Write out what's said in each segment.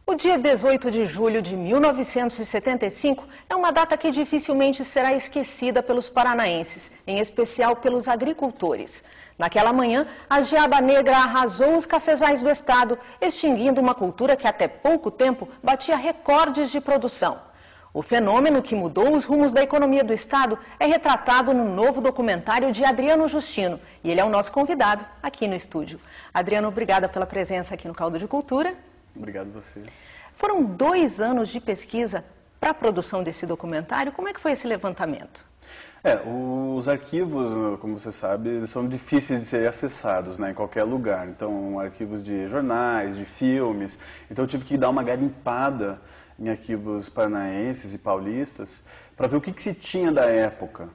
O dia 18 de julho de 1975 é uma data que dificilmente será esquecida pelos paranaenses, em especial pelos agricultores. Naquela manhã, a geada negra arrasou os cafezais do estado, extinguindo uma cultura que até pouco tempo batia recordes de produção. O fenômeno que mudou os rumos da economia do estado é retratado no novo documentário de Adriano Justino, e ele é o nosso convidado aqui no estúdio. Adriano, obrigada pela presença aqui no Caldo de Cultura. Obrigado a você. Foram 2 anos de pesquisa para a produção desse documentário. Como é que foi esse levantamento? Os arquivos, como você sabe, são difíceis de serem acessados, né, em qualquer lugar. Então, arquivos de jornais, de filmes. Então, eu tive que dar uma garimpada em arquivos paranaenses e paulistas para ver o que se tinha da época.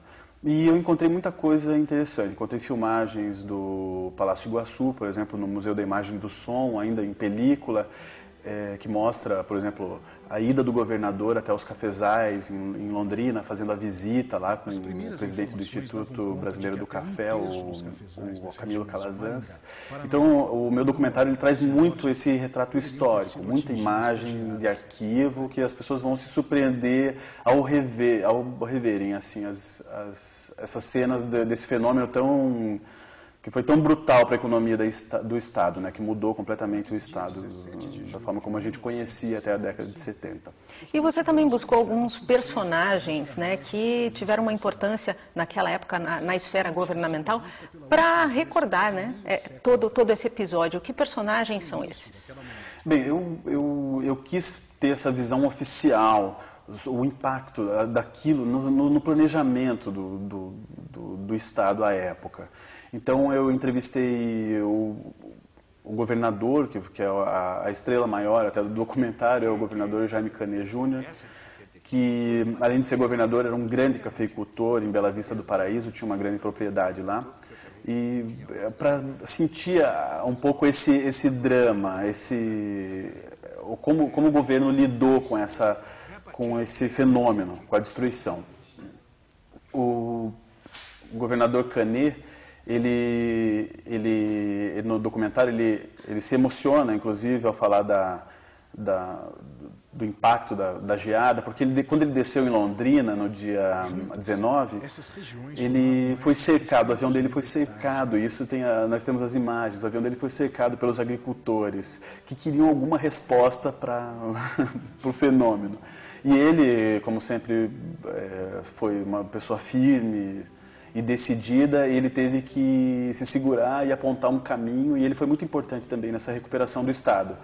E eu encontrei muita coisa interessante. Encontrei filmagens do Palácio Iguaçu, por exemplo, no Museu da Imagem do Som, ainda em película, que mostra, por exemplo, a ida do governador até os cafezais em Londrina, fazendo a visita lá com o presidente do Instituto Brasileiro do Café, o Camilo Calazans. Então, o meu documentário ele traz muito esse retrato histórico, muita imagem de arquivo, que as pessoas vão se surpreender ao reverem assim, essas cenas desse fenômeno que foi tão brutal para a economia do Estado, né, que mudou completamente o Estado da forma como a gente conhecia até a década de 70. E você também buscou alguns personagens, né, que tiveram uma importância naquela época na esfera governamental para recordar, né, todo esse episódio. Que personagens são esses? Bem, eu quis ter essa visão oficial, o impacto daquilo no planejamento do Estado à época. Então eu entrevistei o governador, que é a estrela maior até do documentário, é o governador Jaime Canet Júnior, que além de ser governador era um grande cafeicultor em Bela Vista do Paraíso, tinha uma grande propriedade lá. E para sentir um pouco esse drama, como o governo lidou com esse fenômeno, com a destruição. O governador Canet, ele no documentário ele se emociona, inclusive, ao falar do impacto da geada, porque quando ele desceu em Londrina no dia 19, ele foi cercado, o avião dele foi cercado, nós temos as imagens, o avião dele foi cercado pelos agricultores, que queriam alguma resposta para o fenômeno. E ele, como sempre, foi uma pessoa firme e decidida, ele teve que se segurar e apontar um caminho, e ele foi muito importante também nessa recuperação do Estado.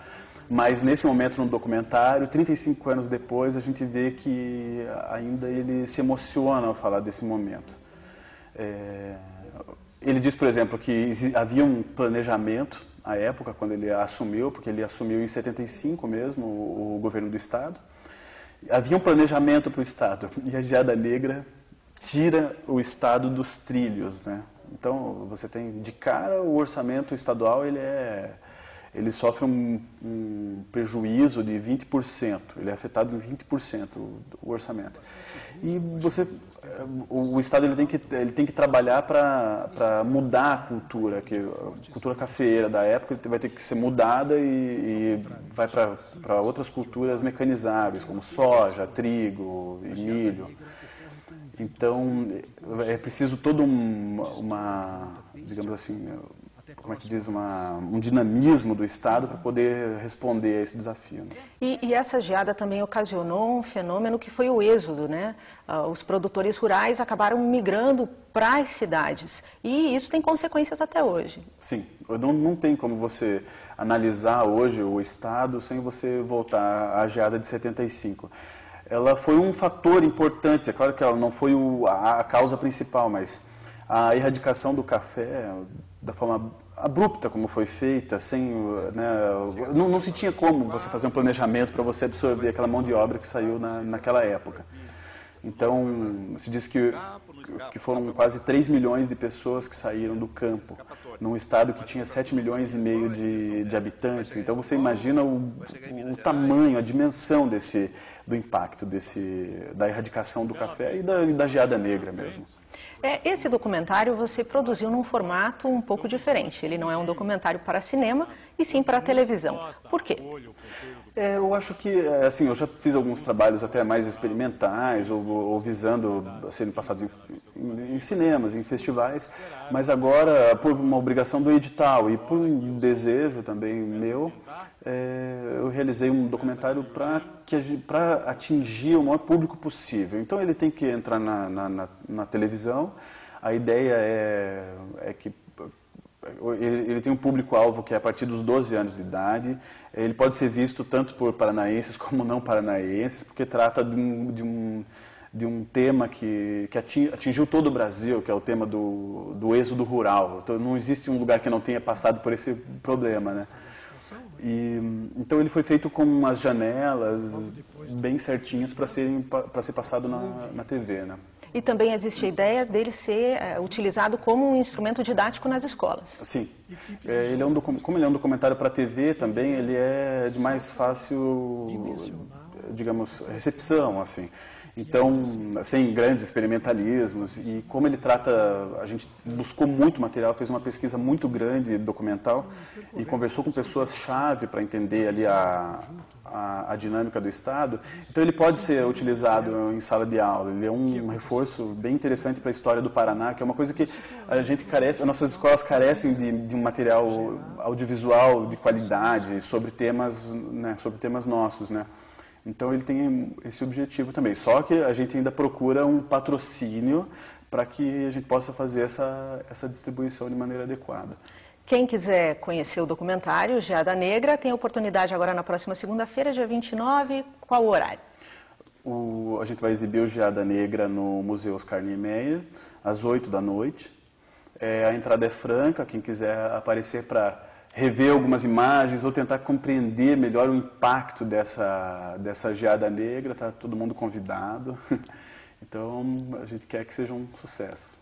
Mas nesse momento no documentário, 35 anos depois, a gente vê que ainda ele se emociona ao falar desse momento. Ele diz, por exemplo, que havia um planejamento à época, quando ele assumiu, porque ele assumiu em 75 mesmo, o governo do Estado. Havia um planejamento para o Estado, e a geada negra tira o Estado dos trilhos, né? Então, você tem, de cara, o orçamento estadual, ele sofre um prejuízo de 20%, ele é afetado em 20% o orçamento. E o Estado ele tem que trabalhar para mudar a cultura, a cultura cafeeira da época vai ter que ser mudada e vai para outras culturas mecanizáveis, como soja, trigo e milho. Então, é preciso todo digamos assim, como é que diz, um dinamismo do Estado para poder responder a esse desafio. Né? E essa geada também ocasionou um fenômeno que foi o êxodo, né? Os produtores rurais acabaram migrando para as cidades e isso tem consequências até hoje. Sim, não tem como você analisar hoje o Estado sem você voltar à geada de 75. Ela foi um fator importante, é claro que ela não foi a causa principal, mas a erradicação do café da forma abrupta como foi feita, não se tinha como você fazer um planejamento para você absorver aquela mão de obra que saiu naquela época. Então, se diz que foram quase 3 milhões de pessoas que saíram do campo, num estado que tinha 7 milhões e meio de habitantes. Então, você imagina o tamanho, a dimensão do impacto da erradicação do café e da geada negra mesmo. Esse documentário você produziu num formato um pouco diferente. Ele não é um documentário para cinema e sim para a televisão. Por quê? Eu acho que, assim, eu já fiz alguns trabalhos até mais experimentais, ou visando serem passados em cinemas, em festivais, mas agora, por uma obrigação do edital e por um desejo também meu, eu realizei um documentário para atingir o maior público possível. Então ele tem que entrar na televisão. A ideia é que ele tem um público-alvo que é a partir dos 12 anos de idade. Ele pode ser visto tanto por paranaenses como não paranaenses, porque trata de um tema que atingiu todo o Brasil, que é o tema do êxodo rural. Então, não existe um lugar que não tenha passado por esse problema, né? Então ele foi feito com umas janelas bem certinhas para ser passado na TV, né? E também existe a ideia dele ser utilizado como um instrumento didático nas escolas. Sim. Como ele é um documentário para a TV também, ele é de mais fácil, digamos, recepção, assim. Então, sem grandes experimentalismos, e como ele trata, a gente buscou muito material, fez uma pesquisa muito grande documental e conversou com pessoas-chave para entender ali a dinâmica do Estado. Então ele pode ser utilizado em sala de aula, ele é um reforço bem interessante para a história do Paraná, que é uma coisa que a gente carece, as nossas escolas carecem de um material audiovisual de qualidade sobre temas, né, nossos, né? Então ele tem esse objetivo também, só que a gente ainda procura um patrocínio para que a gente possa fazer essa distribuição de maneira adequada. Quem quiser conhecer o documentário Geada Negra tem a oportunidade agora na próxima segunda-feira, dia 29, qual o horário? A gente vai exibir o Geada Negra no Museu Oscar Niemeyer, às 8 da noite. A entrada é franca, quem quiser aparecer para rever algumas imagens ou tentar compreender melhor o impacto dessa geada negra, está todo mundo convidado. Então, a gente quer que seja um sucesso.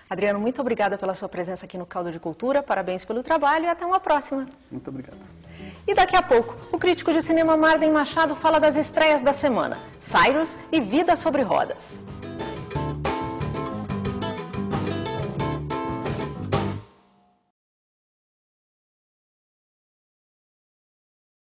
Adriano, muito obrigada pela sua presença aqui no Caldo de Cultura, parabéns pelo trabalho e até uma próxima. Muito obrigado. E daqui a pouco, o crítico de cinema Marden Machado fala das estreias da semana, Cyrus e Vida sobre Rodas.